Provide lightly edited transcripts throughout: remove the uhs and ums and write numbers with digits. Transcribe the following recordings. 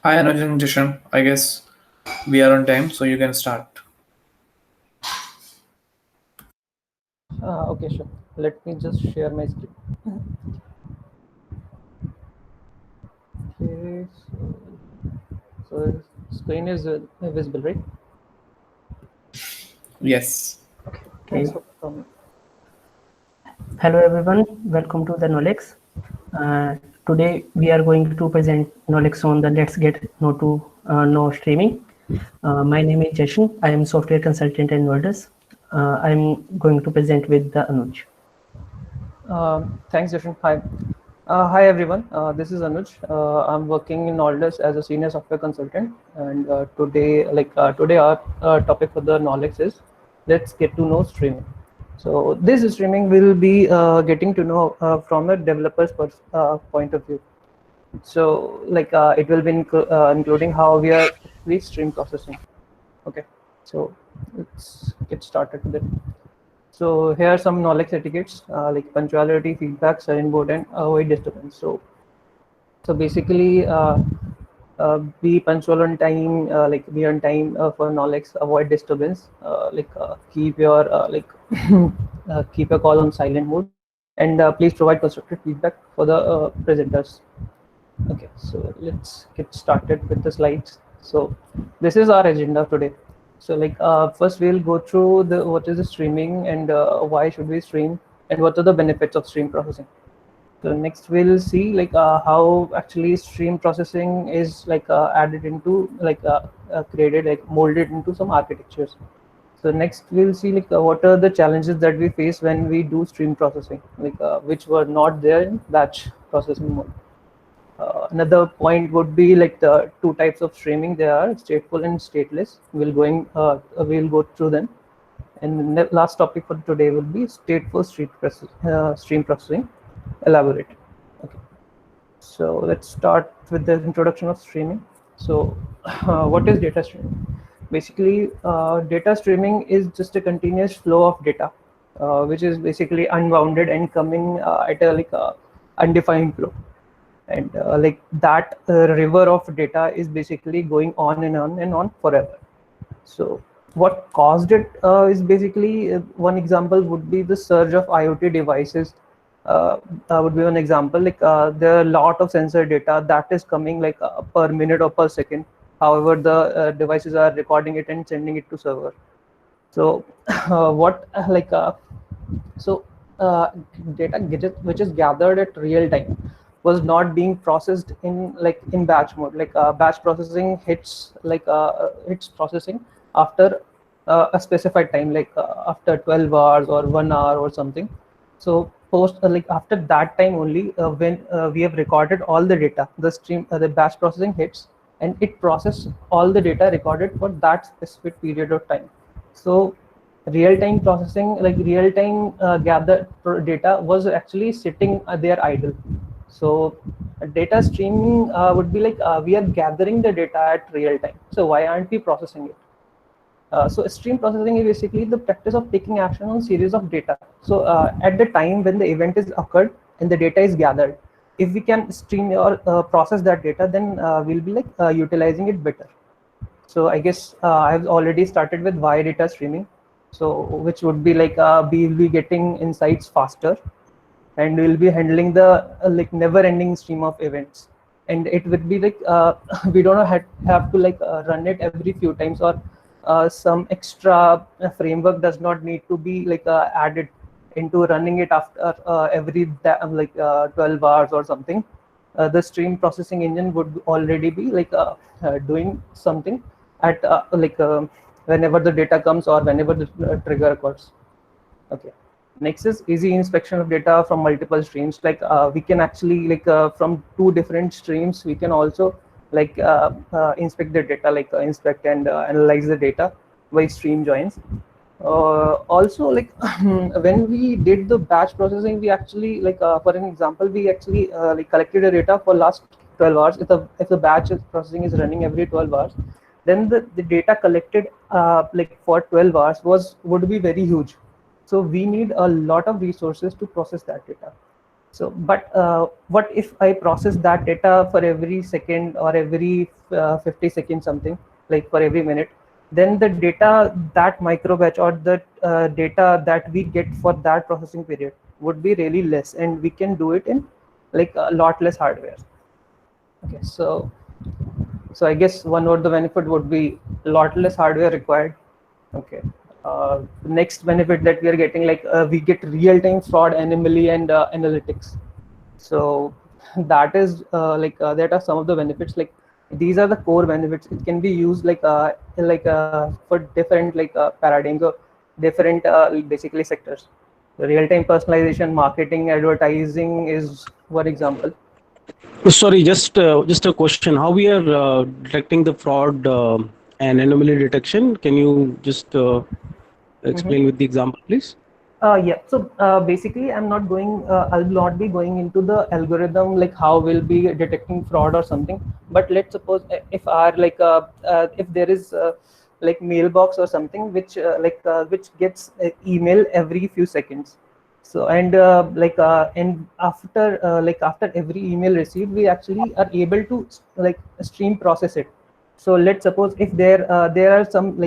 Hi Anuj and Jishan. I guess we are on time, so you can start. Okay, sure. Let me just share my screen. Okay, so screen is visible, right? Yes. Okay, Okay. so Hello everyone. Welcome to the Nolex. Today we are going to present Nolex on the Let's Get Know streaming. My name is Jashan. I am software consultant in Nodus. I am going to present with the Anuj. thanks, Jashan. Hi everyone. This is Anuj. I'm working in Aldus as a senior software consultant, and today our topic for the knowledge is let's get to know streaming. So this streaming will be getting to know from a developer's point of view. So it will be including how we are actually stream processing. Okay, so let's get started with it. So here are some knowledge etiquettes like punctuality, feedback, silent mode, and avoid disturbance. So basically, be punctual on time, be on time for knowledge, avoid disturbance, keep your keep your call on silent mode, and please provide constructive feedback for the presenters. Okay, so let's get started with the slides. So this is our agenda today. So first we'll go through the what is the streaming and why should we stream and what are the benefits of stream processing. So next we'll see how actually stream processing is added into created molded into some architectures. So next we'll see what are the challenges that we face when we do stream processing which were not there in batch processing mode. Another point would be like the two types of streaming. There are stateful and stateless. We'll go through them. And the last topic for today will be stateful stream processing. Elaborate. Okay. So let's start with the introduction of streaming. So what is data streaming? Basically, data streaming is just a continuous flow of data, which is basically unbounded and coming at a undefined flow, and that river of data is basically going on and on and on forever. So what caused it is basically one example would be the surge of IoT devices. Would be one example. There are a lot of sensor data that is coming per minute or per second. However, the devices are recording it and sending it to server. So what so uh, data which is gathered at real time was not being processed in batch mode. Batch processing hits processing after a specified time, after 12 hours or 1 hour or something. So post after that time only, when we have recorded all the data, the batch processing hits and it processes all the data recorded for that specific period of time. So real-time processing, real-time gathered data was actually sitting there idle. So data streaming would be we are gathering the data at real time, so why aren't we processing it? So stream processing is basically the practice of taking action on series of data. So at the time when the event is occurred and the data is gathered, if we can stream or process that data, then we'll be utilizing it better. So I guess I've already started with why data streaming. So which would be we'll be getting insights faster, and we'll be handling the never-ending stream of events. And it would be we don't have to run it every few times, or some extra framework does not need to be added into running it after every 12 hours or something. The stream processing engine would already be doing something at whenever the data comes or whenever the trigger occurs. Okay. Next is easy inspection of data from multiple streams. We can actually from two different streams, we can also inspect the data, inspect and analyze the data by stream joins. Also, when we did the batch processing, we actually for an example, we actually collected the data for last 12 hours. If the batch processing is running every 12 hours, then the data collected for 12 hours would be very huge. So we need a lot of resources to process that data. So, but what if I process that data for every second or every 50 seconds, something like for every minute? Then the data, that micro batch or the data that we get for that processing period would be really less, and we can do it in like a lot less hardware. Okay, so I guess one of the benefit would be a lot less hardware required. Okay. Next benefit that we are getting, like we get real-time fraud anomaly and analytics. So that is that are some of the benefits. Like these are the core benefits. It can be used for different paradigms or different basically sectors. Real-time personalization, marketing, advertising is one example. Sorry, just a question. How we are detecting the fraud and anomaly detection? Can you just explain with the example, please? Yeah. So basically, I'll not be going into the algorithm, like how we'll be detecting fraud or something. But let's suppose if if there is like mailbox or something which gets email every few seconds. So and after every email received, we actually are able to stream process it. So let's suppose if there are some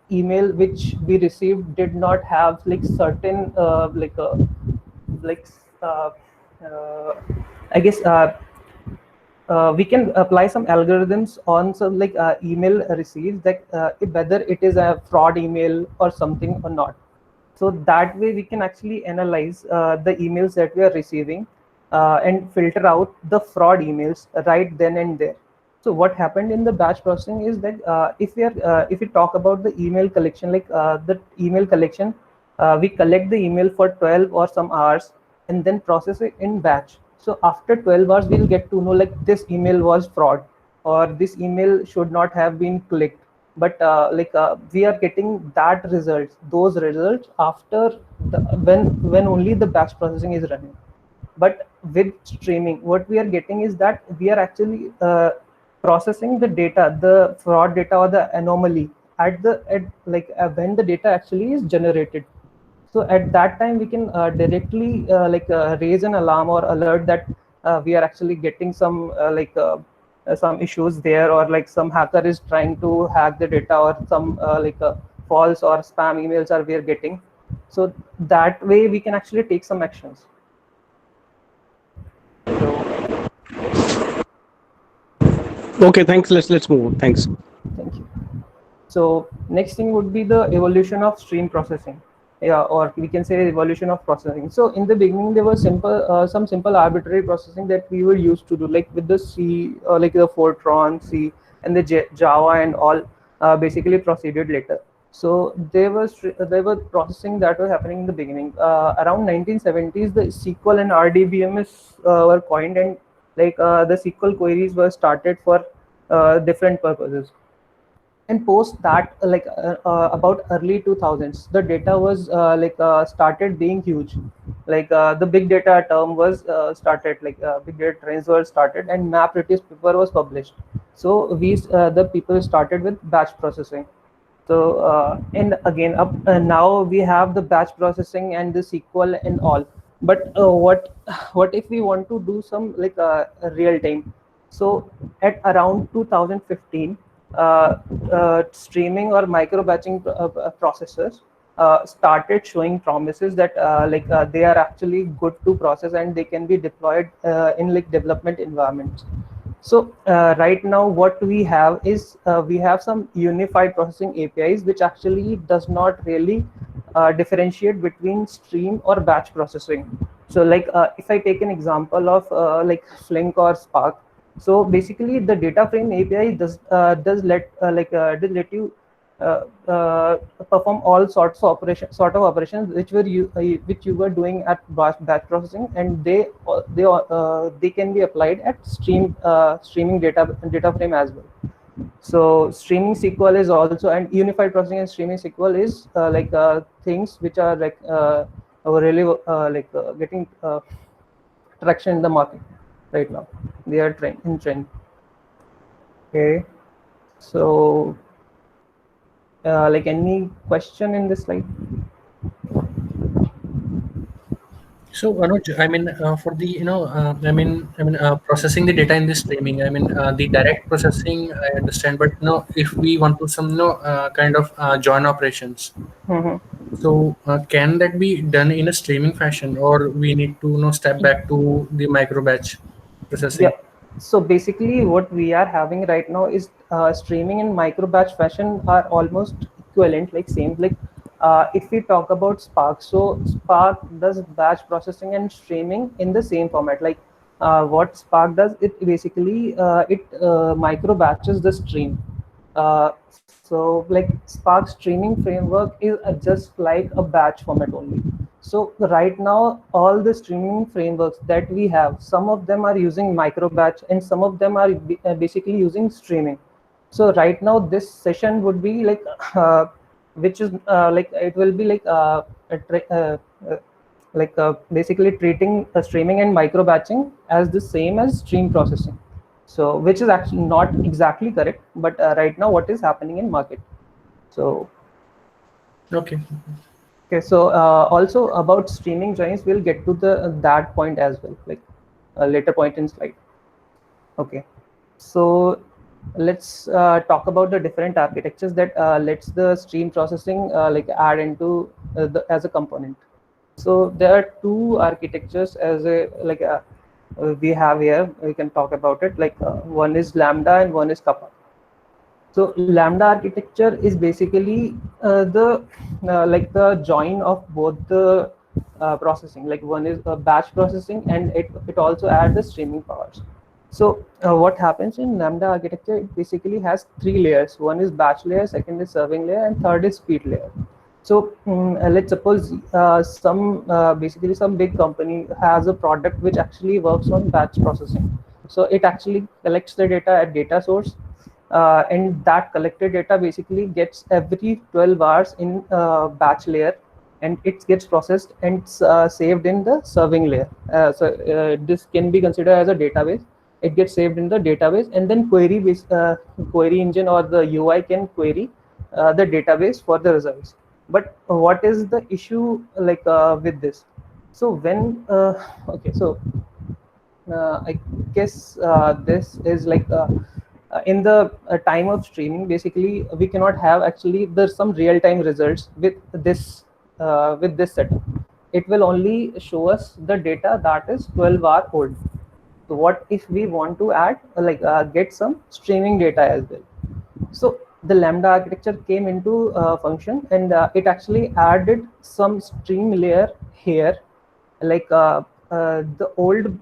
email which we received did not have like certain like uh, uh, I guess we can apply some algorithms on some email received, that if whether it is a fraud email or something or not. So that way we can actually analyze the emails that we are receiving and filter out the fraud emails right then and there. So what happened in the batch processing is that if we talk about the email collection, the email collection, we collect the email for 12 or some hours and then process it in batch. So after 12 hours, we'll get to know like this email was fraud or this email should not have been clicked. But we are getting those results after when only the batch processing is running. But with streaming, what we are getting is that we are actually processing the data, the fraud data or the anomaly when the data actually is generated. So at that time we can directly raise an alarm or alert that we are actually getting some issues there, or like some hacker is trying to hack the data, or some false or spam emails are we are getting. So that way we can actually take some actions. So Okay, thanks. Let's move on. Thanks. thank you. So next thing would be the evolution of stream processing, yeah, or we can say evolution of processing. So in the beginning, there was some simple arbitrary processing that we were used to do, like with the C, like the Fortran, C, and the Java and all, basically proceeded later. So there were processing that was happening in the beginning. Around 1970s, the SQL and RDBMS were coined, and the SQL queries were started for different purposes. And post that about early 2000s, the data was started being huge. The big data term was started, big data trends were started, and MapReduce paper was published. So the people started with batch processing. So and again up now we have the batch processing and the SQL and all. But what if we want to do some real time? So at around 2015, streaming or micro batching processors started showing promises that they are actually good to process and they can be deployed in like development environments. So right now what we have is we have some unified processing APIs which actually does not really differentiate between stream or batch processing. So if I take an example of Flink or Spark, so basically the data frame API does let you perform all sort of operations which you were doing at batch processing, and they can be applied at streaming data frame as well. So streaming SQL is also, and unified processing and streaming SQL is things which are really getting traction in the market right now. They are in trend. Okay, so any question in this slide? So Anuj, I mean, for the processing the data in this streaming, the direct processing I understand, but if we want to some kind of join operations, Mhm. so can that be done in a streaming fashion, or we need to step back to the micro batch Yeah. processing? So basically, what we are having right now is streaming and micro batch fashion are almost equivalent, like same. Like if we talk about Spark, so Spark does batch processing and streaming in the same format. Like what Spark does, it basically it micro batches the stream. So like Spark streaming framework is just like a batch format only. So right now, all the streaming frameworks that we have, some of them are using micro batch and some of them are basically using streaming. So right now, this session would be like, which is like it will be like uh, basically treating streaming and micro batching as the same as stream processing. So which is actually not exactly correct, but right now what is happening in market. So Okay. okay, so also about streaming joins, we'll get to the that point as well, like a later point in slide. Okay, so let's talk about the different architectures that lets the stream processing like add into as a component. So there are two architectures as a like we have here. We can talk about it. Like one is Lambda and one is Kappa. So Lambda architecture is basically the like the join of both the processing. Like one is batch processing, and it also adds the streaming powers. So what happens in Lambda architecture? It basically has three layers. One is batch layer, second is serving layer, and third is speed layer. So let's suppose basically some big company has a product which actually works on batch processing. So it actually collects the data at data source, and that collected data basically gets every 12 hours in batch layer, and it gets processed and saved in the serving layer. So this can be considered as a database. It gets saved in the database, and then query engine or the UI can query the database for the results. But what is the issue like with this? So when okay, so I guess this is like in the time of streaming, basically we cannot have actually there's some real-time results with this setup. It will only show us the data that is 12-hour old. So what if we want to add get some streaming data as well? So the Lambda architecture came into function, and it actually added some stream layer here. Like the old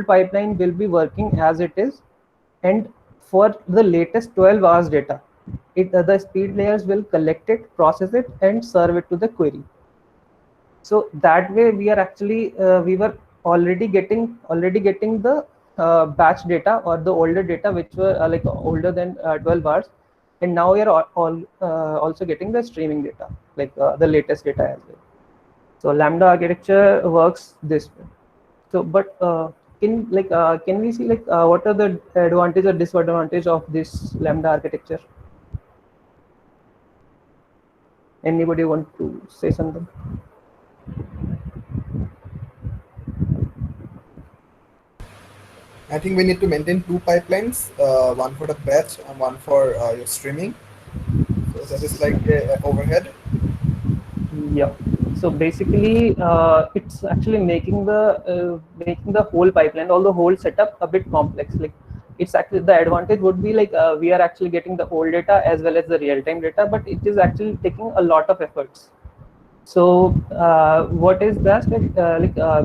pipeline will be working as it is, and for the latest 12 hours data, the speed layers will collect it, process it, and serve it to the query. So that way we are actually we were already getting the batch data or the older data which were like older than 12 hours, and now we are also getting the streaming data, like the latest data as well. So Lambda architecture works this way. So but can we see like what are the advantage or disadvantage of this Lambda architecture? Anybody want to say something? I think we need to maintain two pipelines, one for the batch and one for your streaming. So that is like overhead. Yeah. So basically, it's actually making the whole pipeline, all the whole setup a bit complex. Like it's actually the advantage would be like we are actually getting the old data as well as the real-time data, but it is actually taking a lot of efforts. So what is that?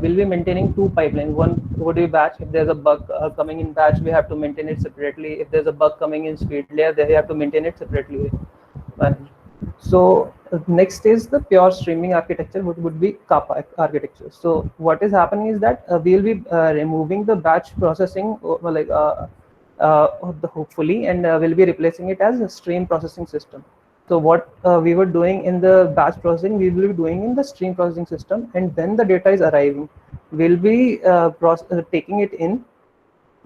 We'll be maintaining two pipelines. One would be batch. If there's a bug coming in batch, we have to maintain it separately. If there's a bug coming in speed layer, they have to maintain it separately. So next is the pure streaming architecture, which would be Kappa architecture. So what is happening is that we'll be removing the batch processing, hopefully, and we'll be replacing it as a stream processing system. So what we were doing in the batch processing, we will be doing in the stream processing system, and when the data is arriving, we'll be taking it in,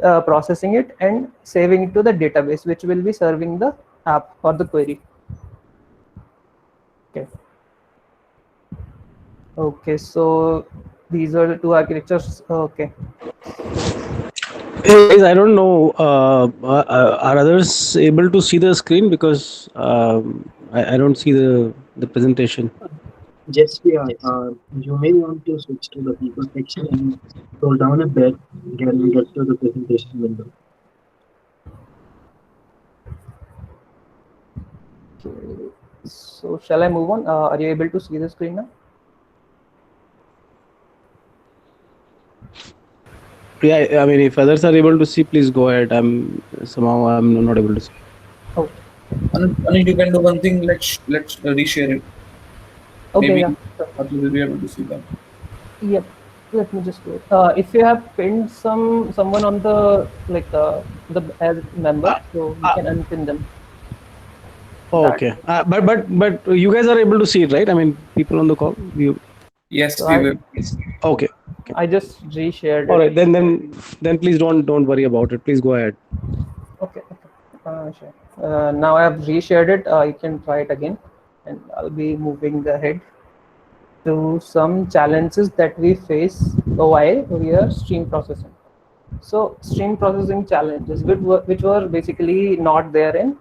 processing it, and saving it to the database, which will be serving the app or the query. Okay. Okay, so these are the two architectures. Okay. Hey, guys, I don't know. Are others able to see the screen? Because I don't see the presentation. Yes, we are. You may want to switch to the people section and scroll down a bit, get to the presentation window. Okay. So shall I move on? Are you able to see the screen now? Yeah, I mean, if others are able to see, please go ahead. I'm not able to see. Oh, Anuj, you can do one thing. Let's reshare it. okay, Maybe yeah. Sure. Atul will be able to see them. Yep. Let me just do it. If you have pinned someone on the the as member, so you can unpin them. Oh, That- okay. But you guys are able to see it, right? I mean, people on the call. You Yes, So we I- will. okay? I just reshared All it. right. Then please don't worry about it. Please go ahead. Okay. Sure. Now I have reshared it. You can try it again, and I'll be moving ahead to some challenges that we face while we are stream processing. So stream processing challenges, which were basically not there in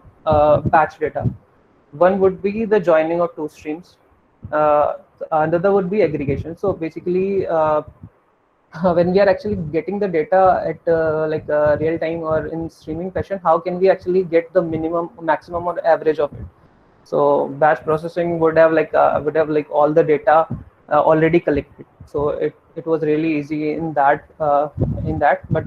batch data. One would be the joining of two streams. Another would be aggregation. So basically, when we are actually getting the data at real time or in streaming fashion, how can we actually get the minimum, maximum, or average of it? So batch processing would have all the data already collected. So it was really easy in that but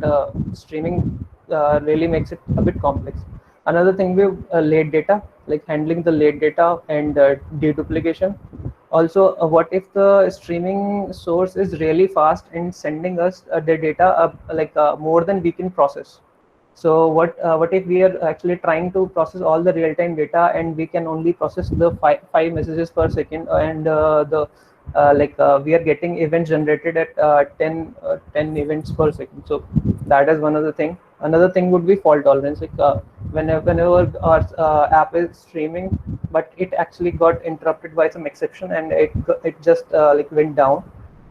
streaming really makes it a bit complex. Another thing with late data, like handling the late data and deduplication. Also, what if the streaming source is really fast in sending us the data more than we can process? So what if we are actually trying to process all the real-time data and we can only process the five messages per second, and we are getting events generated at 10 events per second. So that is one of the thing. Another thing would be fault tolerance. Whenever our app is streaming, but it actually got interrupted by some exception and it just went down,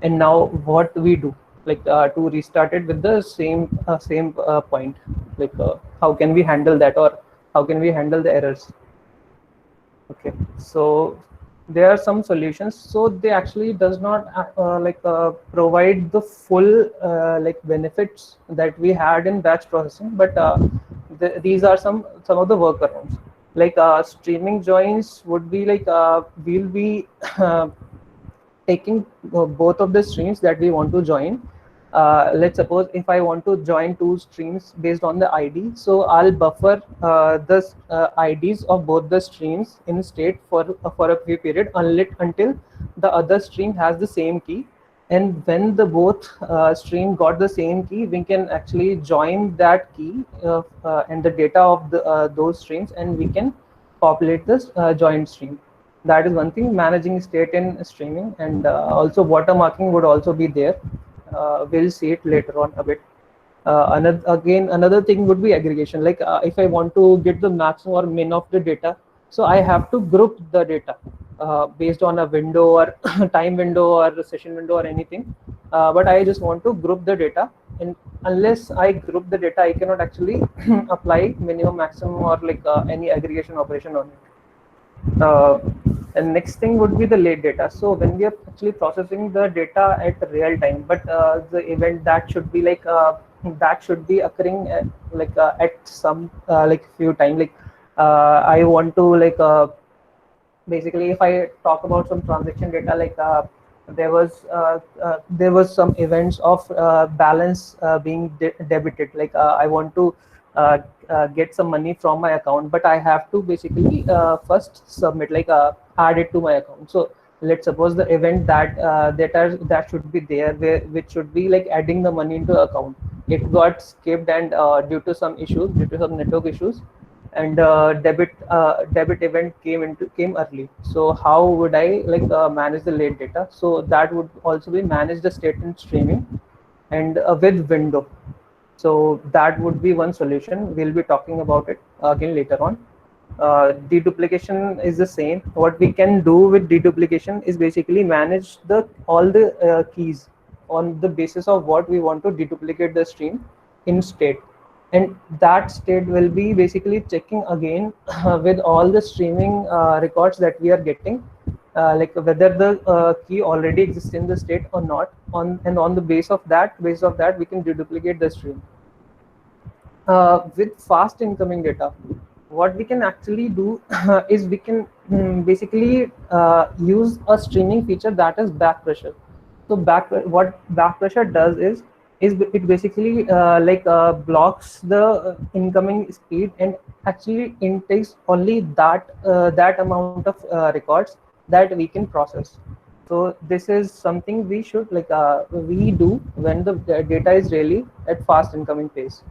and now what do we do? To restart it with the same point, how can we handle that, or how can we handle the errors? Okay, so there are some solutions. So they actually does not provide the full benefits that we had in batch processing, but these are some of the workarounds. Streaming joins would be we'll be taking both of the streams that we want to join. Let's suppose if I want to join two streams based on the ID, so I'll buffer the IDs of both the streams in state for a few period until the other stream has the same key. And when the both stream got the same key, we can actually join that key and the data of those streams, and we can populate this joint stream. That is one thing. Managing state in streaming, and also watermarking would also be there. We'll see it later on a bit. Another thing would be aggregation. If I want to get the maximum or min of the data, so I have to group the data based on a window or time window or session window or anything. But I just want to group the data, and unless I group the data, I cannot actually apply minimum, maximum, or any aggregation operation on it. And next thing would be the late data. So when we are actually processing the data at real time, but the event that should be occurring at some few time. I want to basically, if I talk about some transaction data, there was some events of balance being debited. I want to get some money from my account, but I have to basically first submit, add it to my account. So let's suppose the event that should be there, which should be adding the money into account, it got skipped, and due to some network issues, and debit event came early. So how would I manage the late data? So that would also be manage the state in streaming and with window. So that would be one solution. We'll be talking about it again later on. Deduplication is the same. What we can do with deduplication is basically manage all the keys on the basis of what we want to deduplicate the stream in state. And that state will be basically checking again with all the streaming records that we are getting, like whether the key already exists in the state or not. On the base of that we can deduplicate the stream. With fast incoming data, what we can actually do is we can basically use a streaming feature that is back pressure. So what back pressure does is it basically blocks the incoming speed and actually intakes only that amount of records that we can process. So this is something we should we do when the data is really at fast incoming pace.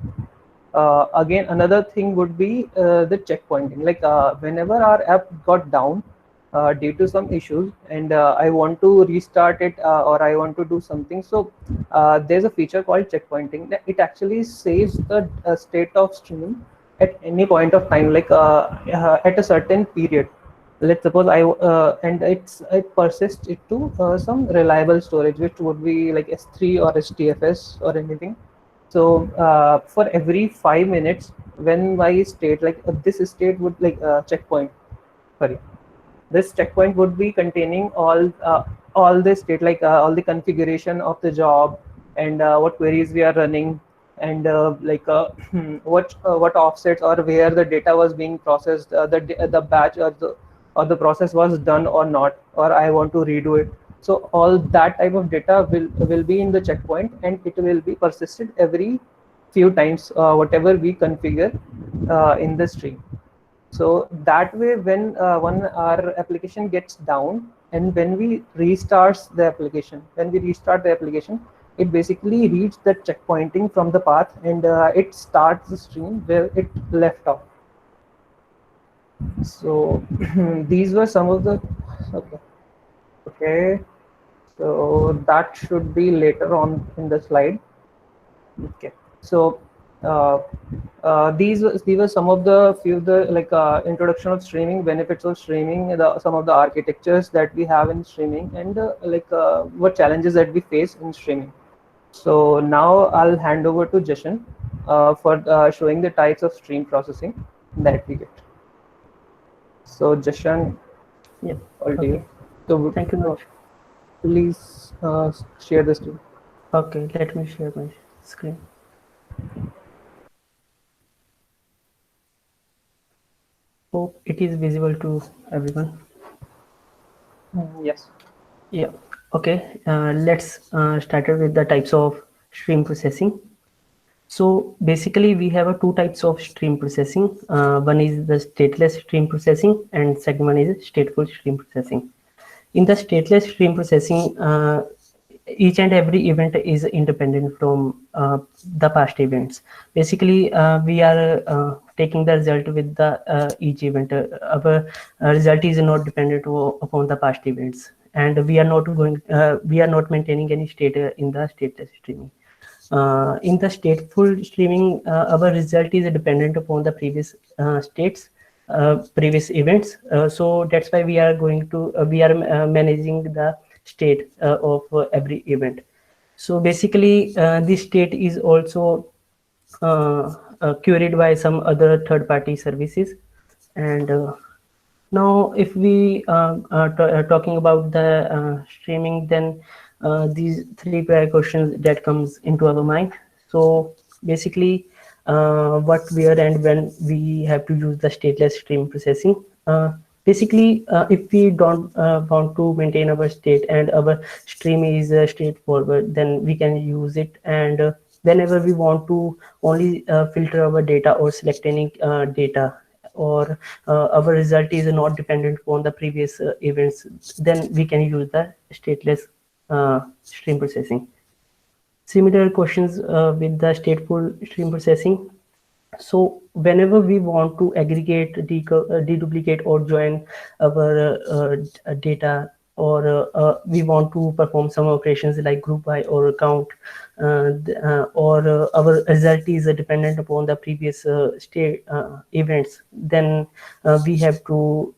Again, another thing would be the checkpointing. Whenever our app got down due to some issues, and I want to restart it or I want to do something, so there's a feature called checkpointing. It actually saves the state of stream at any point of time, at a certain period. Let's suppose and it persists it to some reliable storage, which would be like S3 or STFS or anything. So for every 5 minutes, when my state this state would checkpoint, sorry, this checkpoint would be containing all the state, all the configuration of the job and what queries we are running, and what offsets or where the data was being processed, the batch or the process was done or not, or I want to redo it. So all that type of data will be in the checkpoint, and it will be persisted every few times, whatever we configure in the stream. So that way, when our application gets down, and when we restart the application, it basically reads the checkpointing from the path, and it starts the stream where it left off. So these were some of the okay. So that should be later on in the slide. Okay. So these were some of the introduction of streaming, benefits of streaming, some of the architectures that we have in streaming, and what challenges that we face in streaming. So now I'll hand over to Jashan for showing the types of stream processing that we get. So Jashan, Yeah. all to Okay. you. So Thank you, Noj. please share the screen. Okay, let me share my screen. Hope it is visible to everyone. Yes. Yeah. Okay. Let's start with the types of stream processing. So basically, we have two types of stream processing. One is the stateless stream processing, and second one is stateful stream processing. In the stateless stream processing, each and every event is independent from the past events. Basically, we are taking the result with the each event. Our result is not dependent upon the past events, and we are not maintaining any state in the stateless streaming. In the stateful streaming, our result is dependent upon the previous states, previous events. So that's why we are managing the state of every event. So basically, this state is also queried by some other third-party services. And now, if we talking about the streaming, then these three prior questions that comes into our mind. So basically, what, where, and when we have to use the stateless stream processing. Basically, if we don't want to maintain our state and our stream is straightforward, then we can use it. And whenever we want to only filter our data or select any data, or our result is not dependent on the previous events, then we can use the stateless stream processing. Similar questions with the stateful stream processing. So whenever we want to aggregate, deduplicate, or join our data, or we want to perform some operations like group by or count, or our result is dependent upon the previous state events, then we have to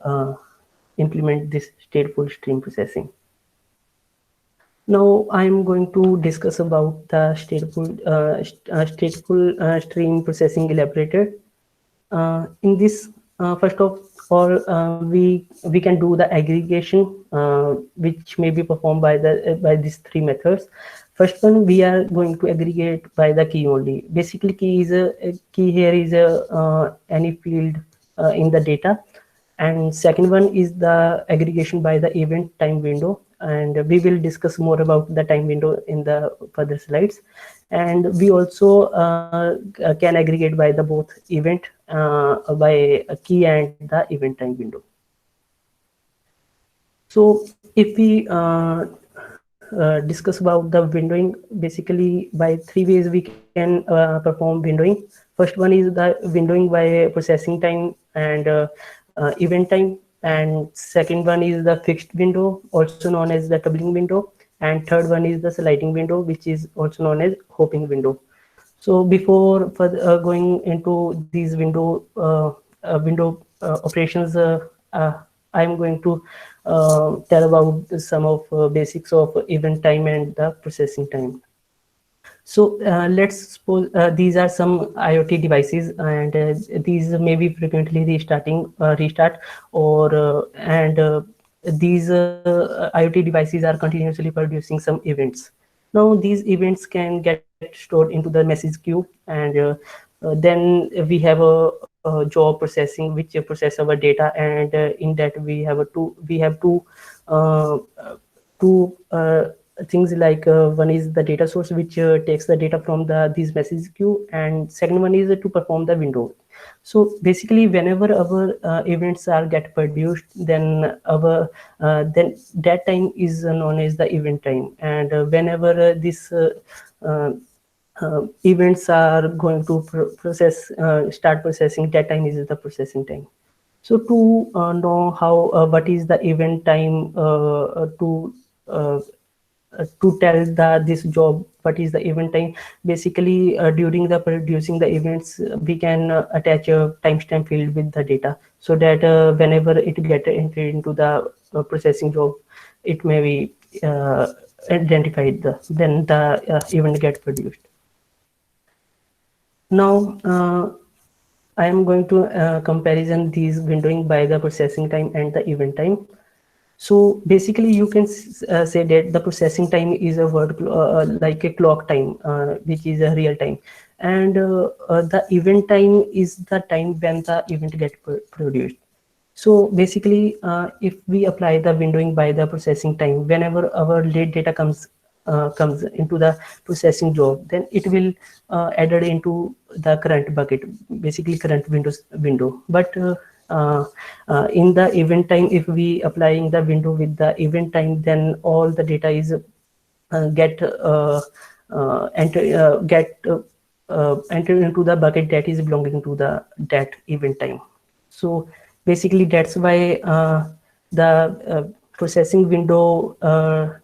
implement this stateful stream processing. Now I'm going to discuss about the stateful stream processing elaborator. In this, first of all, we can do the aggregation, which may be performed by these three methods. First one, we are going to aggregate by the key only. Basically, a key here is any field in the data, and second one is the aggregation by the event time window, and we will discuss more about the time window in the further slides. And we also can aggregate by the both event by a key and the event time window. So if we discuss about the windowing, basically by three ways we can perform windowing. First one is the windowing by processing time and event time, and second one is the fixed window, also known as the doubling window, and third one is the sliding window, which is also known as hopping window. So before going into these window operations, I am going to tell about some of basics of event time and the processing time. So let's suppose these are some IoT devices, and these may be frequently restart, or these IoT devices are continuously producing some events. Now these events can get stored into the message queue, and then we have a job processing which process our data, and in that we have two things like one is the data source, which takes the data from these message queue, and second one is to perform the window. So basically, whenever our events are get produced, then our then that time is known as the event time, and whenever this events are going to start processing, that time is the processing time. So to know how what is the event time to tell this job what is the event time, basically during the producing the events, we can attach a timestamp field with the data, so that whenever it get entered into the processing job, it may be identified then the event get produced. Now I am going to comparison these windowing by the processing time and the event time. So basically, you can say that the processing time is a word like a clock time, which is a real time, and the event time is the time when the event get produced. So basically, if we apply the windowing by the processing time, whenever our late data comes into the processing job, then it will added into the current bucket, basically current window. But in the event time, if we applying the window with the event time, then all the data is enter into the bucket that is belonging to that event time. So basically, that's why the processing window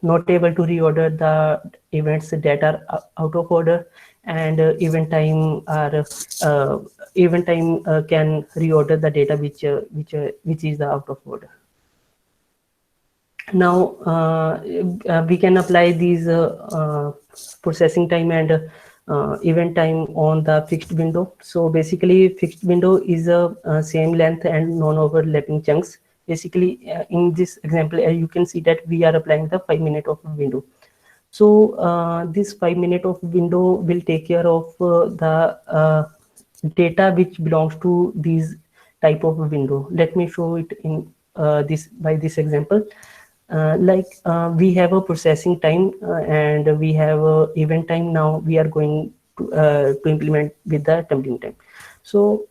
not able to reorder the events that are out of order, and event time can reorder the data which is the out of order. Now we can apply these processing time and event time on the fixed window. So basically, fixed window is a same length and non-overlapping chunks. Basically, in this example, you can see that we are applying the 5 minute of window. So this 5 minute of window will take care of the data which belongs to these type of window. Let me show it in this example. We have a processing time and we have a event time. Now we are going to implement with the tumbling time. So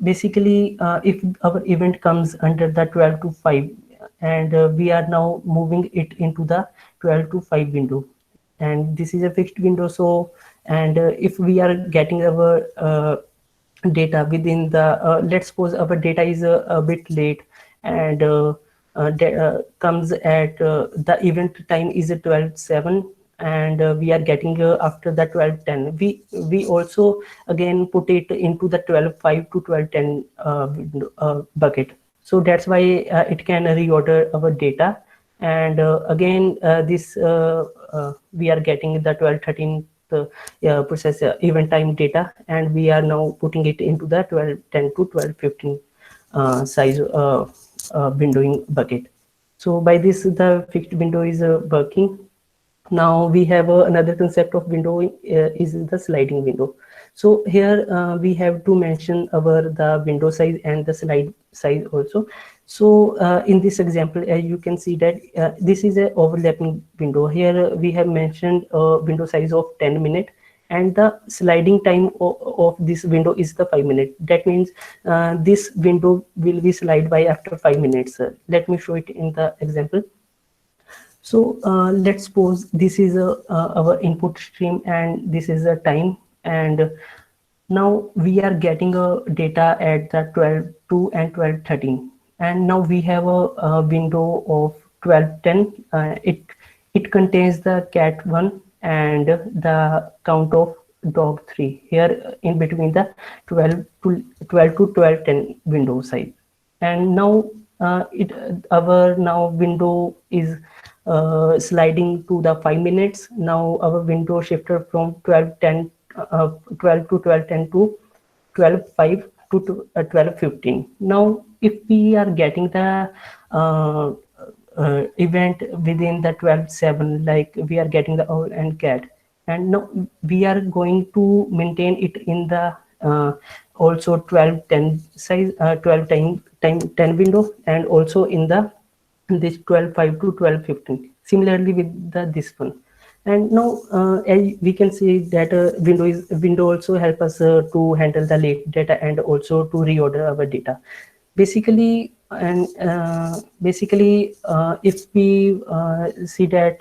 basically, if our event comes under the 12 to 5, and we are now moving it into the 12 to 5 window, and this is a fixed window. So, and if we are getting our data within the let's suppose our data is a bit late, and comes at the event time is 12:07, and we are getting after the 12:10. We also again put it into the 12:05 to 12:10 bucket. So that's why it can reorder our data And again, this we are getting the 1213 process event time data, and we are now putting it into the 1210 to 1215 size windowing bucket. So by this, the fixed window is working. Now we have another concept of window is the sliding window. So here we have to mention the window size and the slide size also. So in this example, you can see that this is a overlapping window. Here we have mentioned a window size of 10 minutes, and the sliding time of this window is the 5 minutes. That means this window will be slide by after 5 minutes. Let me show it in the example. So let's suppose this is our input stream, and this is the time, and now we are getting a data at the 12:02 and 12:13, and now we have a window of 12:10. It contains the cat 1 and the count of dog 3 here in between the 12 to 12:10 window size. And now our now window is sliding to the 5 minutes. Now our window shifted from 12:10 12 to 12:10 to 12:05 to 12:15. Now if we are getting the event within the 12:07, like we are getting the owl and cat, and now we are going to maintain it in the also 12:10 size 12 time 10 window, and also in the this 12:05 to 12:15. Similarly with this one. And now we can see that window also help us to handle the late data and also to reorder our data. Basically, and if we see that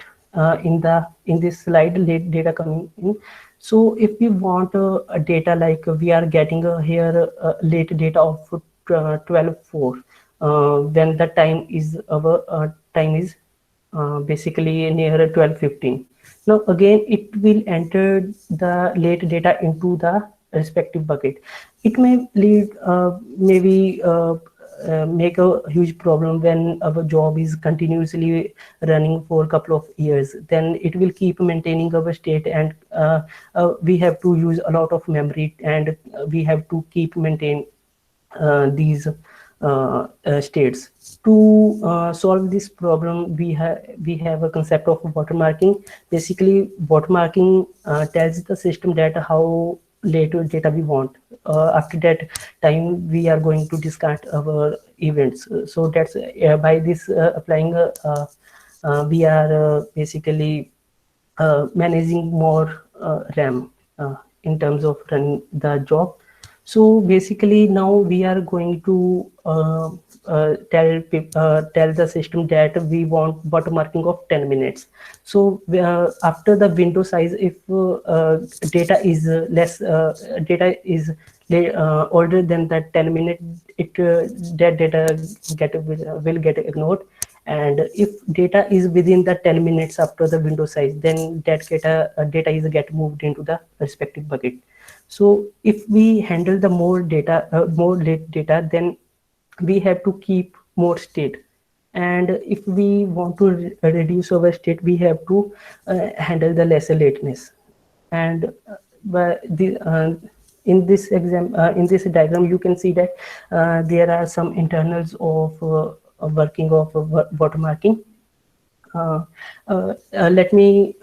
in this slide, late data coming in. So if we want a data like we are getting here late data of 12:04, when the time is our time is basically near 12:15. Now again, it will enter the late data into the respective bucket. It may lead make a huge problem when our job is continuously running for a couple of years. Then it will keep maintaining our state, and we have to use a lot of memory, and we have to keep maintain these states. To solve this problem, we have a concept of watermarking. Basically, watermarking tells the system that how late data we want. After that time, we are going to discard our events. So that's by this applying we are basically managing more RAM in terms of running the job. So basically now we are going to tell the system that we want watermarking of 10 minutes. So after the window size, if data is less, data is older than that 10 minutes, that data will get ignored. And if data is within the 10 minutes after the window size, then that data is get moved into the respective bucket. So if we handle the more late data, then we have to keep more state. And if we want to reduce our state, we have to handle the lesser lateness. And in this diagram, you can see that there are some internals of working of watermarking. Let me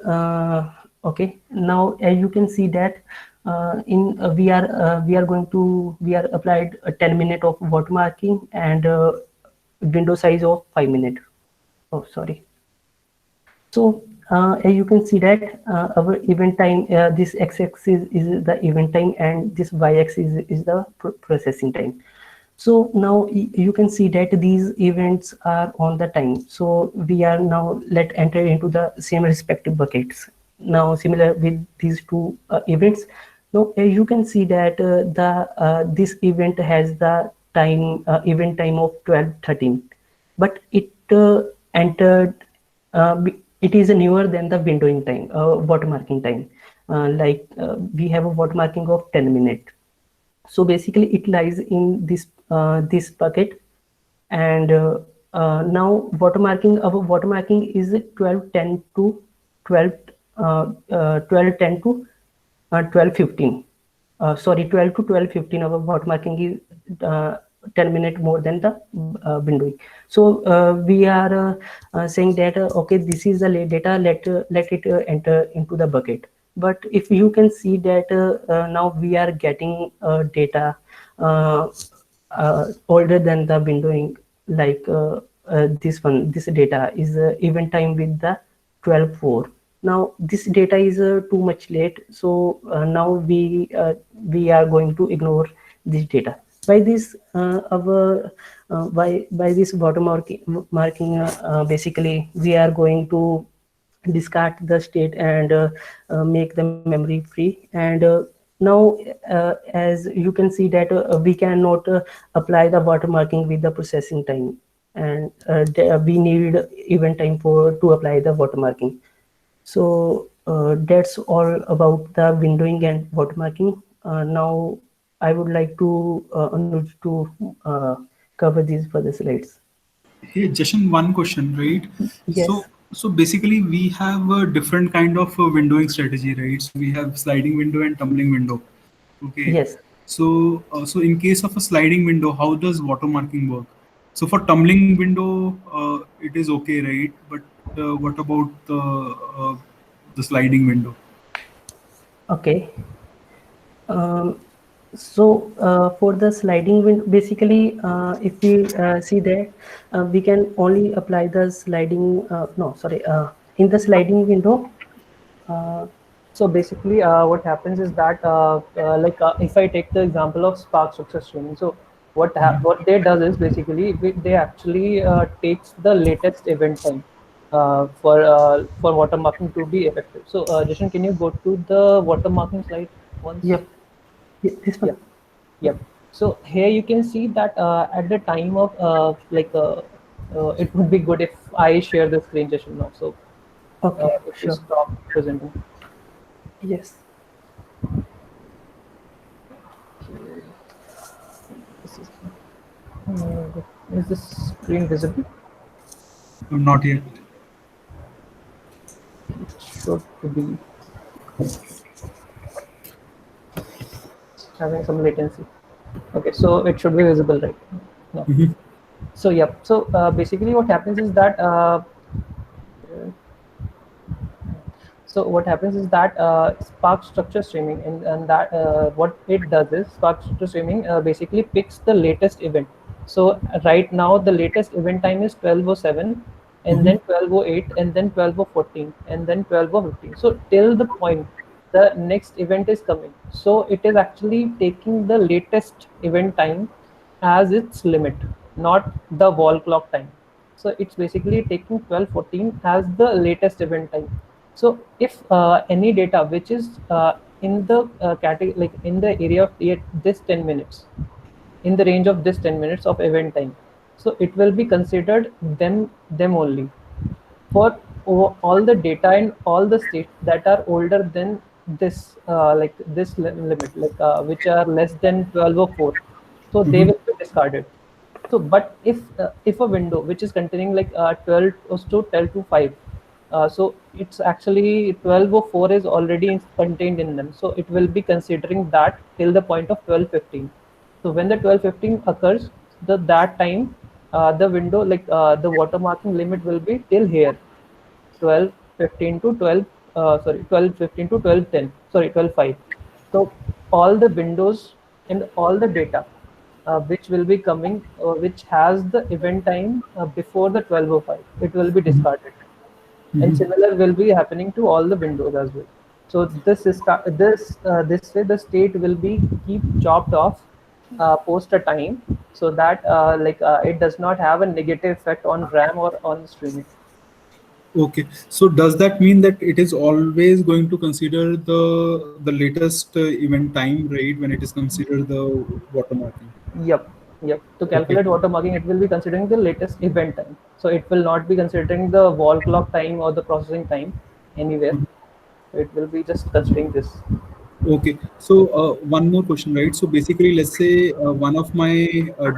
okay. Now you can see that we are applied a 10 minute of watermarking and window size of 5 minutes. Oh, sorry. So as you can see that our event time, this x-axis is the event time, and this y-axis is the processing time. So now you can see that these events are on the time. So we are now enter into the same respective buckets. Now similar with these two events. Now you can see that this event has the time event time of 12:13, but it entered. It is newer than the windowing time, watermarking time. We have a watermarking of 10 minutes. So basically, it lies in this this bucket, and Now our watermarking is 12:10 to 12:10 to 12:15. Sorry, 12 to 12:15. Our watermarking is 10 minutes more than the windowing. So we are saying that okay, this is the data. Let it enter into the bucket. But if you can see that now we are getting data older than the windowing, like this data is event time with the 12:4. Now this data is too much late, so now we are going to ignore this data. By this by this marking basically we are going to discard the state and make the memory free. And now as you can see that we cannot apply the watermarking with the processing time, and we need event time to apply the watermarking. So that's all about the windowing and watermarking. Now I would like to Anuj to cover these further slides. Hey, Jashan, one question, right? Yes. So basically we have a different kind of windowing strategy, right? So we have sliding window and tumbling window. Okay. Yes. So so in case of a sliding window, how does watermarking work? So for tumbling window, it is okay, right? But what about the sliding window? Okay. So for the sliding window, basically, if we see that we can only apply the sliding. No, sorry. In the sliding window. So basically, what happens is that, if I take the example of Spark structure streaming, so what they does is basically they actually takes the latest event time for watermarking to be effective. So Jashan, can you go to the watermarking slide once? Yep. This one. Yep. So here you can see that at the time of it would be good if I share the screen, Jashan, now. So Okay. if Sure. you stop presenting. Yes. Is this screen visible? Not yet. Should be having some latency. Okay, so it should be visible, right? No. Mhm. So yep. So basically, what happens is that Spark structure streaming, and that what it does is Spark structure streaming basically picks the latest event. So right now the latest event time is 12:07, and then 12:08, and then 12:14, and then 12:15. So till the point the next event is coming. So it is actually taking the latest event time as its limit, not the wall clock time. So it's basically taking 12:14 as the latest event time. So if any data which is in the category, like in the area of this 10 minutes, in the range of this 10 minutes of event time, so it will be considered them only. For all the data and all the states that are older than this limit, which are less than 12:04, so they will be discarded. So but if a window which is containing 12 to 12 to 5, so it's actually 12:04 is already contained in them, so it will be considering that till the point of 12:15. So when the 12:15 occurs, that time the window, the watermarking limit will be till here, 12:15 to 12:15 to 12:10, 12:05. So all the windows and all the data which will be coming, which has the event time before the 12:05, it will be discarded. And similar will be happening to all the windows as well. So this way the state will be keep chopped off post a time, so that it does not have a negative effect on RAM or on streaming. Okay, so does that mean that it is always going to consider the latest event time, right, when it is considered the watermarking? Yep. To calculate watermarking, it will be considering the latest event time. So it will not be considering the wall clock time or the processing time anywhere. So it will be just considering this. Okay, so one more question, right? So basically, let's say one of my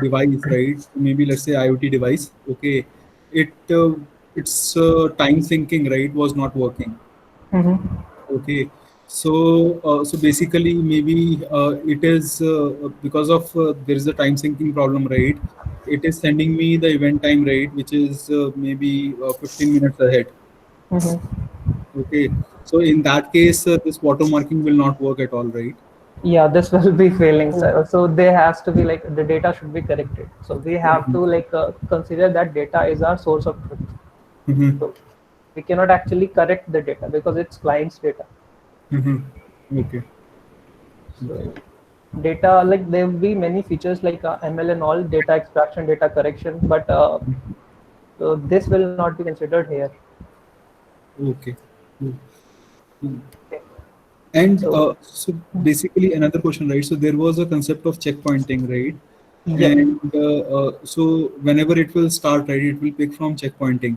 device, right? Maybe let's say IoT device. Okay, it its time syncing, right, was not working. Mm-hmm. Okay, so basically maybe it is because of there is a time syncing problem, right? It is sending me the event time, right, which is maybe 15 minutes ahead. Mm-hmm. Okay, so in that case, this watermarking will not work at all, right? Yeah, this will be failing. So there has to be like the data should be corrected. So we have to like consider that data is our source of truth. Mm-hmm. So we cannot actually correct the data because it's client's data. Mm-hmm. Okay. So data, like there will be many features like ML and all, data extraction, data correction, but so this will not be considered here. Okay. Mm. And So so basically another question, right? So there was a concept of checkpointing, right? yeah. And so whenever it will start, right, it will pick from checkpointing.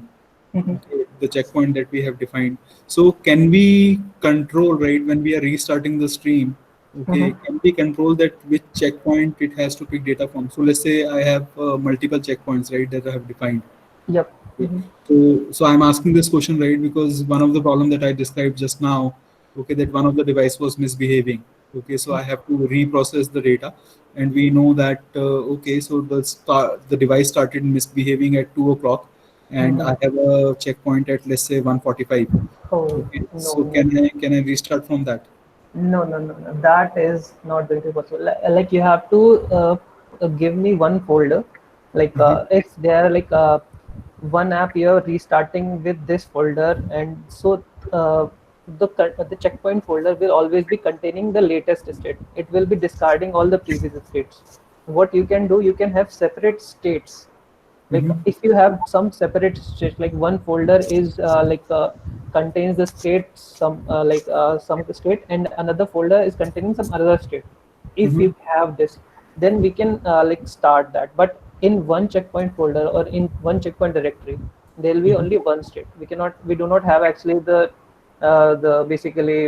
Mhm. Okay, the checkpoint that we have defined. So can we control, right, when we are restarting the stream? Okay, Mhm. can we control that which checkpoint it has to pick data from? So let's say I have multiple checkpoints, right, that I have defined. Yep. Okay. Mhm. So I'm asking this question, right, because one of the problem that I described just now, okay, that one of the device was misbehaving. Okay, so I have to reprocess the data, and we know that okay, so the device started misbehaving at 2 o'clock, and I Mhm. have a checkpoint at, let's say, 1:45. Oh Okay, no, so no. can I restart from that? No, no, no, no. That is not going to be possible. Like you have to give me one folder. Like Mhm. if there are like one app you're restarting with this folder, and so the checkpoint folder will always be containing the latest state. It will be discarding all the previous states. What you can do, you can have separate states like Mhm. if you have some separate state like one folder is contains the state some state and another folder is containing some other state. If Mhm. you have this, then we can like start that, but in one checkpoint folder or in one checkpoint directory there will be Mhm. only one state. We do not have actually the basically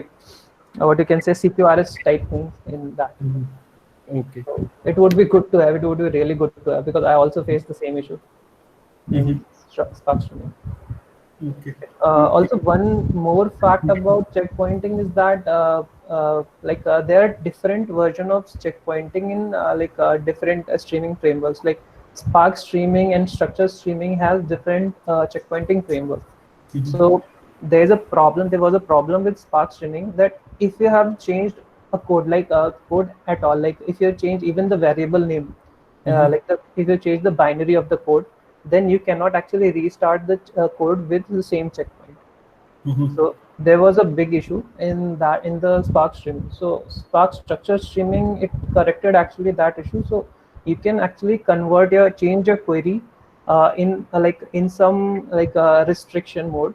what you can say CQRS type things in that. Mhm. Okay. So it would be good to have, it would be really good to have because I also face the same issue in Mhm. Spark Streaming. Okay. Okay. Also, one more fact about checkpointing is that there are different version of checkpointing in different streaming frameworks. Like Spark Streaming and Structure Streaming has different checkpointing framework. Mhm. So there is a problem. There was a problem with Spark Streaming that if you have changed a code, like a code at all, like if you change even the variable name, Mhm. if you change the binary of the code, then you cannot actually restart the code with the same checkpoint. Mhm. So there was a big issue in that in the Spark streaming. So Spark structure streaming, it corrected actually that issue. So you can actually change your query in in some restriction mode,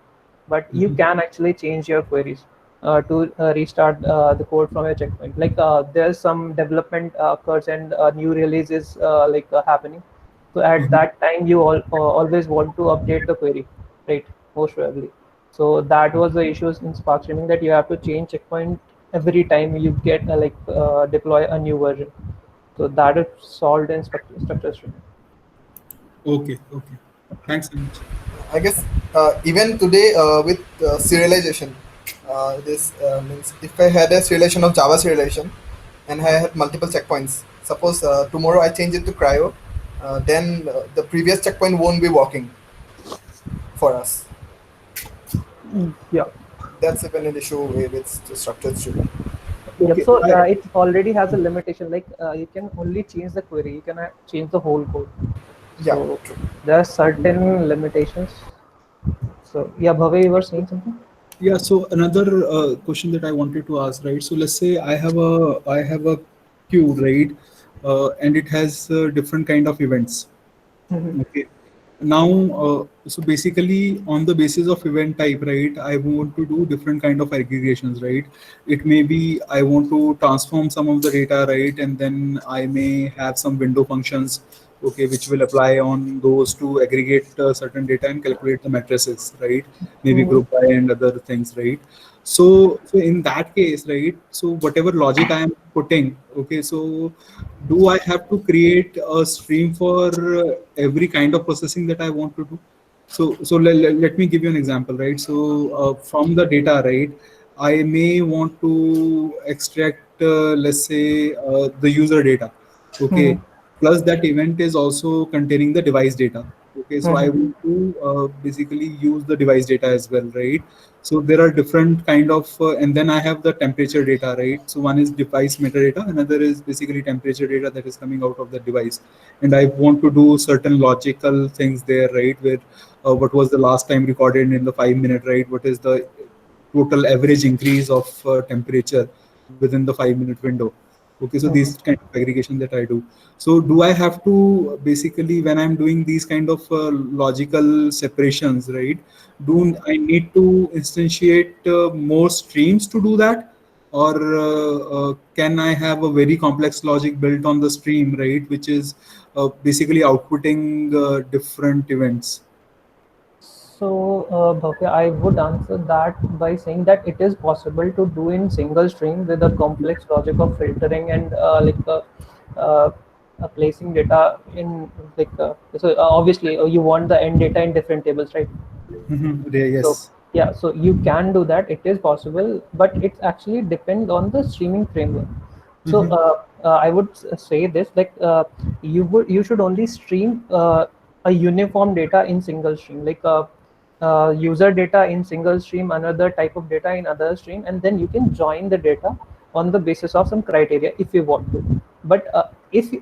but you Mhm. can actually change your queries to restart the code from your checkpoint. Like there's some development occurs and new release is happening. So at Mhm. that time, you always want to update the query, right? Most probably. So that was the issues in Spark Streaming, that you have to change checkpoint every time you get deploy a new version. So that is solved in structure streaming. Okay. Okay. Thanks, Anuj. I guess even today with serialization, this means if I had a serialization of Java serialization and I had multiple checkpoints, suppose tomorrow I change it to cryo, then the previous checkpoint won't be working for us. Yeah. That's even an issue with the structured streaming. Yep. Okay. So it already has a limitation. Like you can only change the query. You cannot change the whole code. Yeah, So true. there are certain limitations. So yeah, Bhavya, you were saying something? Yeah. So another question that I wanted to ask, right? So let's say I have a queue, right? And it has different kind of events. Mhm. Okay. Now, so basically, on the basis of event type, right, I want to do different kind of aggregations, right? It may be I want to transform some of the data, right, and then I may have some window functions okay, which will apply on those to aggregate certain data and calculate the matrices, right? Maybe group by and other things, right? So in that case, right? So whatever logic I am putting, okay, so do I have to create a stream for every kind of processing that I want to do? So let me give you an example, right? So from the data, right, I may want to extract, let's say, the user data, okay. Plus that event is also containing the device data. Okay, so I want to basically use the device data as well, right? So there are different kind of, and then I have the temperature data, right? So one is device metadata, another is basically temperature data that is coming out of the device. And I want to do certain logical things there, right? Where what was the last time recorded in the 5 minute, right? What is the total average increase of temperature within the 5 minute window? Okay, so these kind of aggregation that I do. So do I have to basically, when I'm doing these kind of logical separations, right? Do I need to instantiate more streams to do that? Or can I have a very complex logic built on the stream, right? Which is basically outputting different events. So, Bhavya, I would answer that by saying that it is possible to do in single stream with a complex logic of filtering and uh, placing data in obviously you want the end data in different tables, right? Yes. So yeah, so you can do that. It is possible, but it actually depends on the streaming framework. So I would say this, like you should only stream a uniform data in single stream, like user data in single stream, another type of data in other stream, and then you can join the data on the basis of some criteria if you want to. But if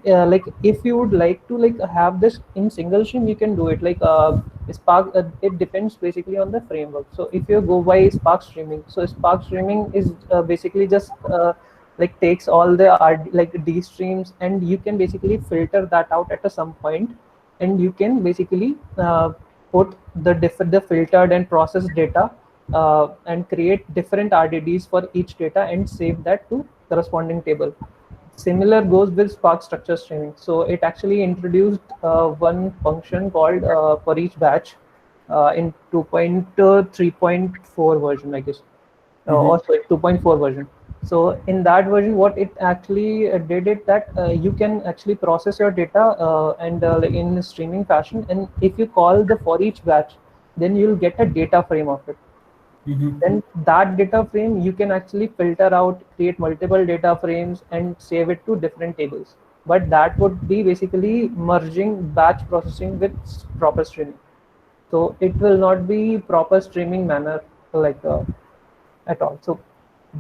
you would like to have this in single stream, you can do it. Like Spark, it depends basically on the framework. So if you go by Spark streaming, so Spark streaming is basically just takes all the D streams, and you can basically filter that out at some point, and you can basically put the filtered and processed data and create different RDDs for each data and save that to corresponding table. Similar goes with Spark structure streaming. So it actually introduced one function called for each batch in 2.3.4 version, I guess, or sorry, 2.4 version. So in that version, what it actually did it that you can actually process your data and in streaming fashion, and if you call the for each batch, then you'll get a data frame of it. Then that data frame you can actually filter out, create multiple data frames and save it to different tables. But that would be basically merging batch processing with proper streaming. So it will not be proper streaming manner at all. So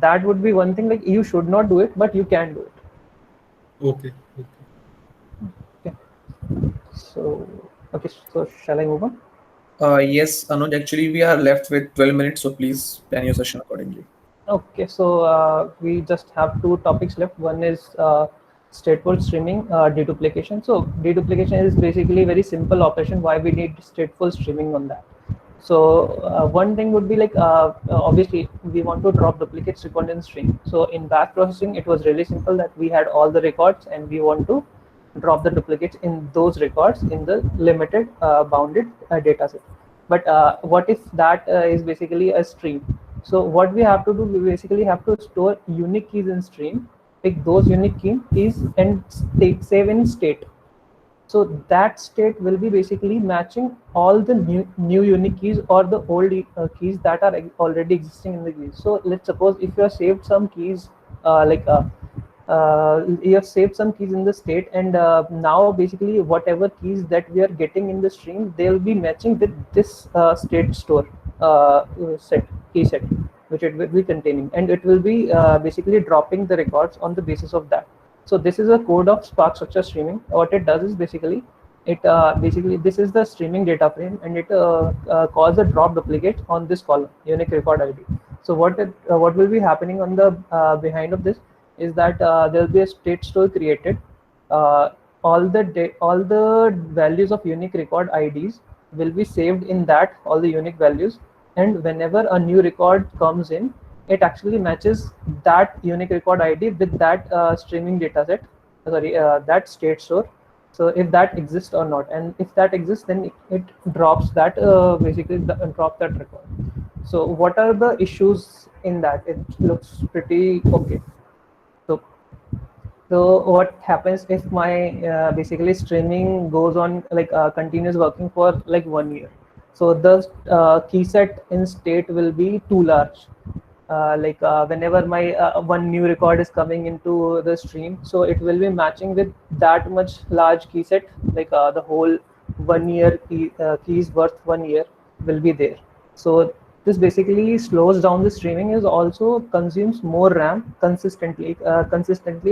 that would be one thing, like you should not do it, but you can do it. Okay. So shall I move on? Yes, Anuj, actually we are left with 12 minutes, so please plan your session accordingly. Okay, so we just have two topics left. One is stateful streaming, deduplication. So deduplication is basically a very simple operation. Why we need stateful streaming on that? So one thing would be obviously we want to drop duplicates recorded in stream. So in batch processing, it was really simple that we had all the records and we want to drop the duplicates in those records in the limited bounded data set. But what if that is basically a stream? So what we have to do, we basically have to store unique keys in stream, pick those unique keys and save in state. So that state will be basically matching all the new unique keys or the old keys that are already existing in the keys. So let's suppose if you have saved some keys you have saved some keys in the state, and now basically whatever keys that we are getting in the stream, they'll be matching with this state store key set, which it will be containing, and it will be basically dropping the records on the basis of that. So this is a code of Spark structure streaming. What it does is basically this is the streaming data frame, and it calls a drop duplicate on this column, unique record ID. So what will be happening on the behind of this is that there will be a state store created. All the values of unique record IDs will be saved in that, all the unique values, and whenever a new record comes in, it actually matches that unique record ID with that streaming data set, that state store. So if that exists or not, and if that exists, then it drops that basically drop that record. So what are the issues in that? It looks pretty okay. So what happens if my basically streaming goes on like continues working for like 1 year? So the key set in state will be too large. Whenever my one new record is coming into the stream, so it will be matching with that much large key set, like the whole 1 year keys worth 1 year will be there. So this basically slows down the streaming, is also consumes more RAM consistently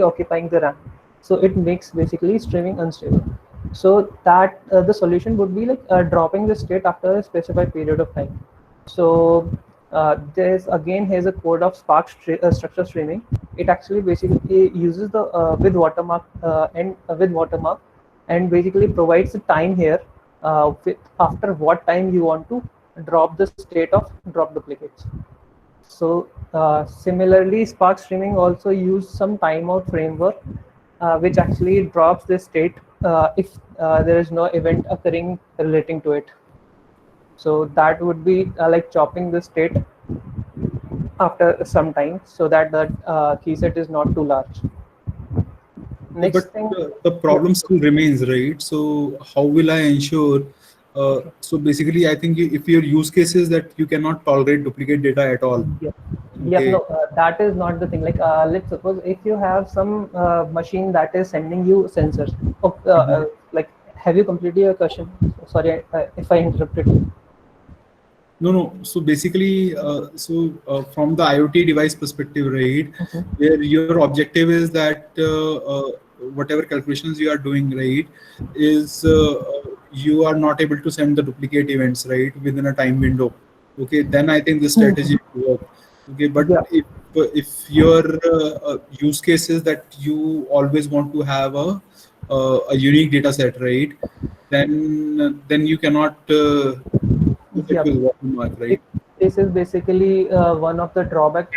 occupying the RAM. So it makes basically streaming unstable. So that the solution would be like dropping the state after a specified period of time. So here's a code of Spark structure streaming. It actually basically uses the with watermark and basically provides the time here with after what time you want to drop the state of drop duplicates. So similarly, Spark streaming also use some timeout framework which actually drops the state if there is no event occurring relating to it. So that would be like chopping the state after some time, so that the key set is not too large. Next But thing, the problem still remains, right? So how will I ensure? So basically, I think if your use case is that you cannot tolerate duplicate data at all. Yeah, Okay. no, that is not the thing. Like, let's suppose if you have some machine that is sending you sensors. Like, have you completed your question? Sorry if I interrupted you. No. So basically, from the IoT device perspective, right, where your objective is that whatever calculations you are doing, right, is you are not able to send the duplicate events, right, within a time window. Okay, then I think the strategy will work. Okay, but Yeah. if your use case is that you always want to have a unique data set, right, then you cannot. Yeah. With watermark, right? This is basically one of the drawbacks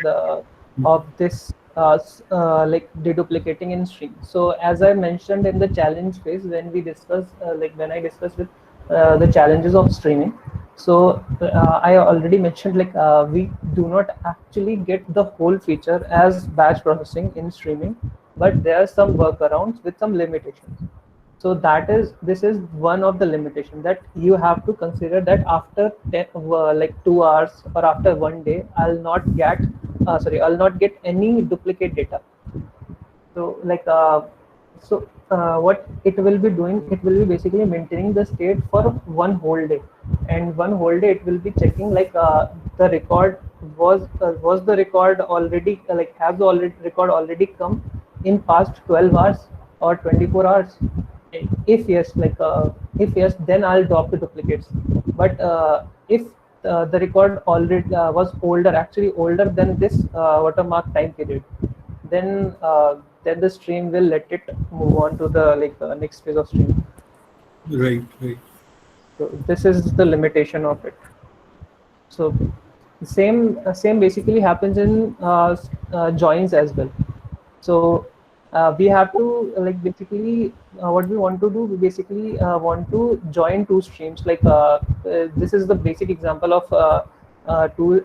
of this like deduplicating in stream. So as I mentioned in the challenge phase, when we discussed when I discussed with the challenges of streaming, so I already mentioned like we do not actually get the whole feature as batch processing in streaming, but there are some workarounds with some limitations. So this is one of the limitation, that you have to consider that after 2 hours or after 1 day, I'll not get any duplicate data. So what it will be doing, it will be basically maintaining the state for one whole day, and one whole day it will be checking like the record was the record already have the record already come in past 12 hours or 24 hours. If yes, then I'll drop the duplicates. But if the record already was actually older than this watermark time period, then the stream will let it move on to the next phase of stream. Right. So this is the limitation of it. So same basically happens in joins as well. So we have to basically what we want to do, we basically want to join two streams. This is the basic example of two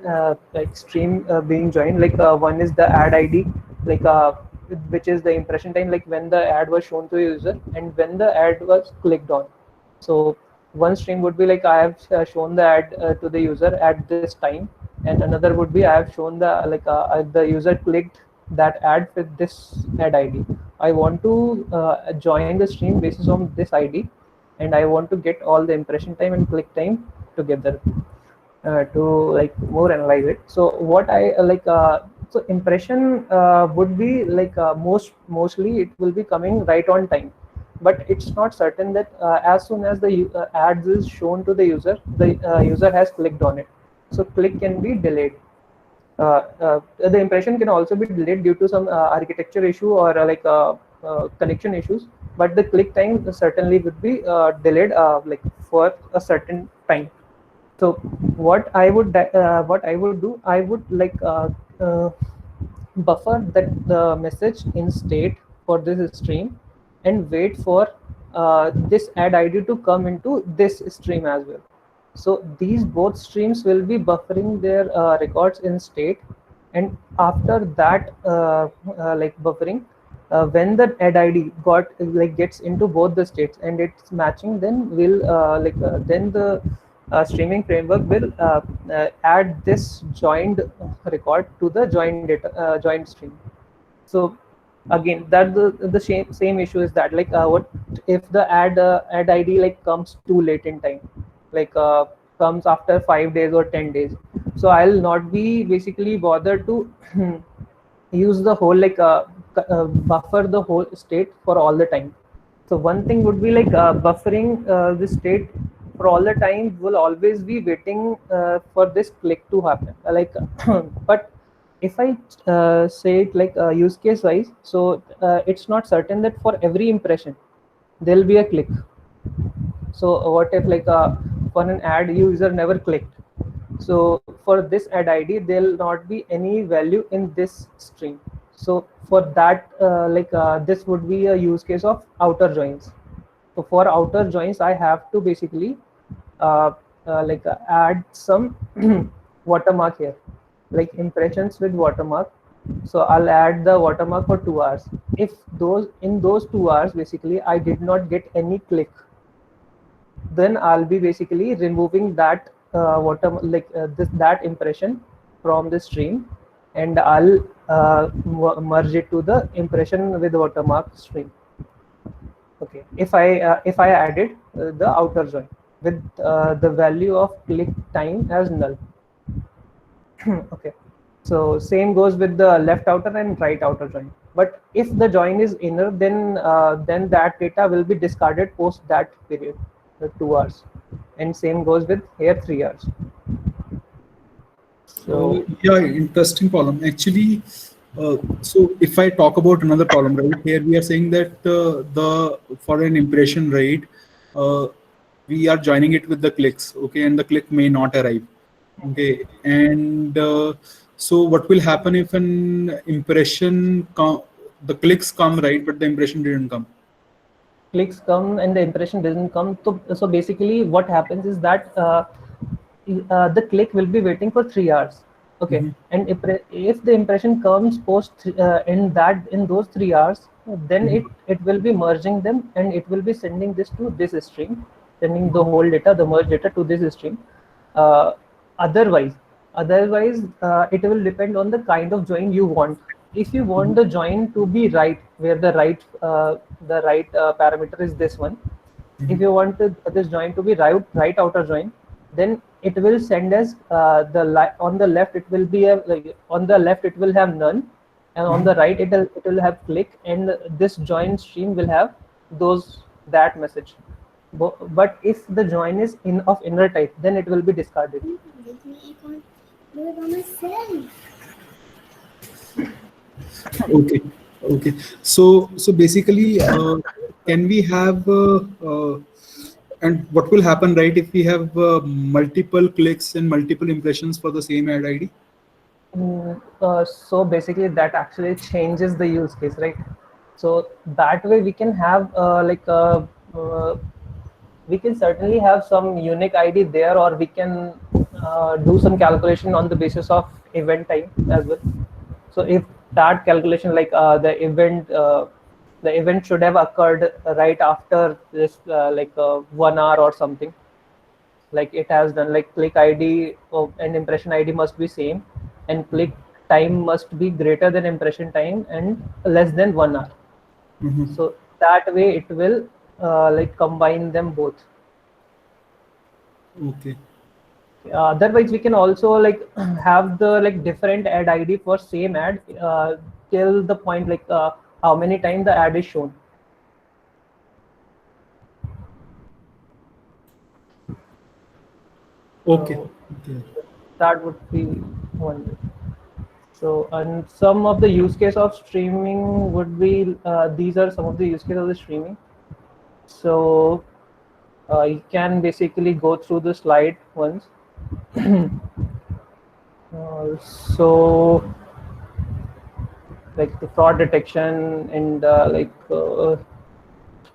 stream being joined. One is the ad ID, which is the impression time, like when the ad was shown to a user and when the ad was clicked on. So one stream would be like I have shown the ad to the user at this time, and another would be I have shown the user clicked that ad with this ad ID. I want to join the stream basis on this ID, and I want to get all the impression time and click time together to more analyze it. So what I so impression would be mostly it will be coming right on time, but it's not certain that as soon as the ads is shown to the user has clicked on it. So click can be delayed. The impression can also be delayed due to some architecture issue or connection issues, but the click time certainly would be delayed for a certain time. So what I would do, I would buffer that the message in state for this stream and wait for this ad ID to come into this stream as well. So these both streams will be buffering their records in state, and after that like buffering, when the ad ID gets into both the states and it's matching, then then the streaming framework will add this joined record to the joined data joined stream. So again, that the same issue is that what if the ad ID comes too late in time, comes after 5 days or 10 days. So I'll not be basically bothered to use the whole buffer the whole state for all the time. So one thing would be buffering the state for all the time will always be waiting for this click to happen. But if I say it use case wise, so it's not certain that for every impression there'll be a click. So what if for an ad user never clicked? So for this ad ID, there'll not be any value in this string. So for that, this would be a use case of outer joins. So for outer joins, I have to basically add some watermark here, like impressions with watermark. So I'll add the watermark for 2 hours. If in those 2 hours, basically I did not get any click, then I'll be basically removing that that impression from the stream, and I'll merge it to the impression with watermark stream. Okay, if I added the outer join with the value of click time as null. Okay, so same goes with the left outer and right outer join. But if the join is inner, then that data will be discarded post that period, the 2 hours, and same goes with here 3 hours. So yeah, interesting problem actually. So if I talk about another problem, right here we are saying that for an impression, right, we are joining it with the clicks, okay, and the click may not arrive, okay, and so what will happen if an impression the clicks come, right, but the impression didn't come? Clicks come and the impression doesn't come. So basically what happens is that the click will be waiting for 3 hours. Okay, and if the impression comes post in those 3 hours, then it will be merging them, and it will be sending this to this stream, sending the whole data, the merged data, to this stream. Otherwise it will depend on the kind of join you want. If you want the join to be right, where the right parameter is this one, if you want this join to be right outer join, then it will send as on the left it will be on the left it will have none, and on the right it will have click, and this join stream will have that message. But if the join is of inner type, then it will be discarded. Okay. So basically, can we have and what will happen, right, if we have multiple clicks and multiple impressions for the same ad ID? So basically that actually changes the use case, right? So that way we can have we can certainly have some unique ID there, or we can do some calculation on the basis of event time as well. So if that calculation, the event should have occurred right after this 1 hour or something, like it has done, like click ID and impression ID must be same, and click time must be greater than impression time and less than 1 hour. So that way it will combine them both. Okay. Otherwise we can also have the different ad ID for same ad till the point how many times the ad is shown. Okay. That would be one way. So, and some of the use case of streaming would be these are some of the use cases of the streaming. So you can basically go through the slide once. So like the fraud detection and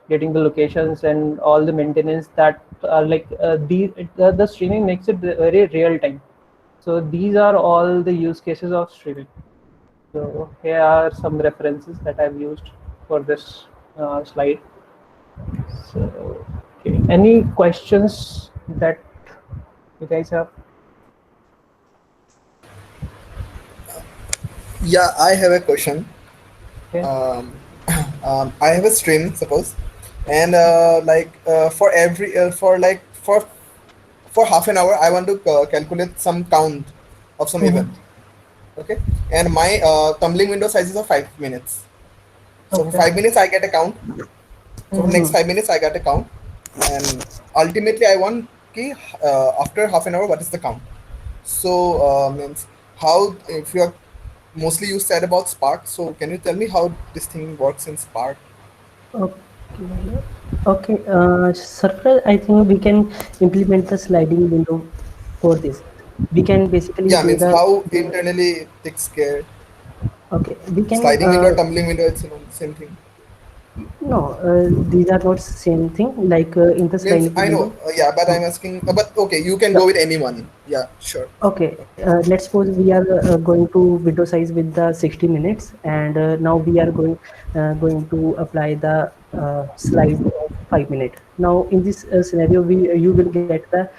getting the locations and all the maintenance that the streaming makes it very real time. So these are all the use cases of streaming. So here are some references that I've used for this slide. So, okay. Any questions that you guys have? Yeah, I have a question. Okay. I have a stream, suppose, and for every for half an hour, I want to calculate some count of some event. Okay, and my tumbling window sizes are 5 minutes. So for 5 minutes, I get a count. So for next 5 minutes, I get a count, and ultimately, I want after half an hour, what is the count? So means how, if you are mostly you said about Spark, so can you tell me how this thing works in Spark? Okay, Sarfraz, I think we can implement the sliding window for this. We can basically Yeah, do means the how internally it takes care. okay. We can Sliding window or tumbling window, it's same thing. no, these are not same thing. Like in the Means sliding I know, window. yeah, but I'm asking. But okay, you can go with anyone. Yeah, sure. Okay, let's suppose we are going to window size with the 60 minutes, and now we are going to apply the slide of 5 minutes. Now in this scenario, you will get the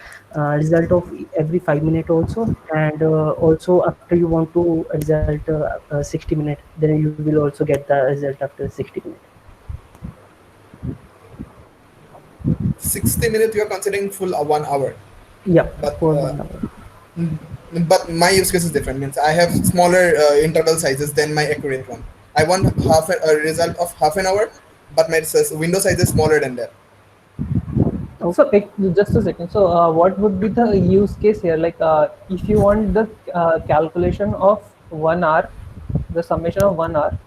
result of every 5 minutes also, and also after you want to result 60 minutes, then you will also get the result after 60 minutes. 60 minutes you are considering full 1 hour. Yeah, But for 1 hour. But my use case is different. Means I have smaller interval sizes than my accurate one. I want a result of half an hour, but my window size is smaller than that. So just a second. So what would be the use case here? Like if you want the calculation of 1 hour, the summation of 1 hour,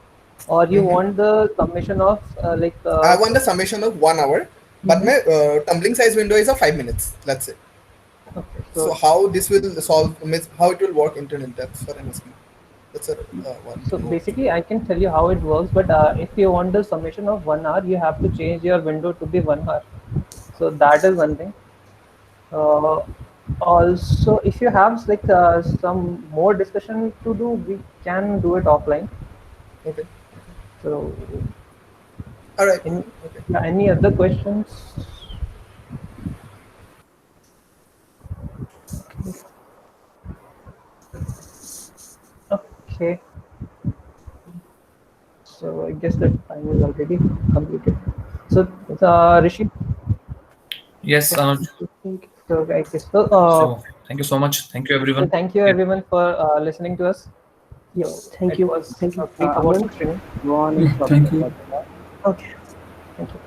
or you want the summation of I want the summation of 1 hour, but my tumbling size window is of 5 minutes. That's it. okay, So how this will solve? How it will work internally? That's what I'm asking. That's one. So basically, I can tell you how it works. But if you want the summation of 1 hour, you have to change your window to be 1 hour. So that is one thing. Also, if you have like some more discussion to do, we can do it offline. Okay. So, All right. any other questions? Okay. So I guess the time is already completed. So Rishi. Yes, Anuj. So I guess So thank you so much. Thank you, everyone. thank you everyone for listening to us. Yeah, thank you. Was Thank you. a great about streaming. Thank you. Okay. Thank you.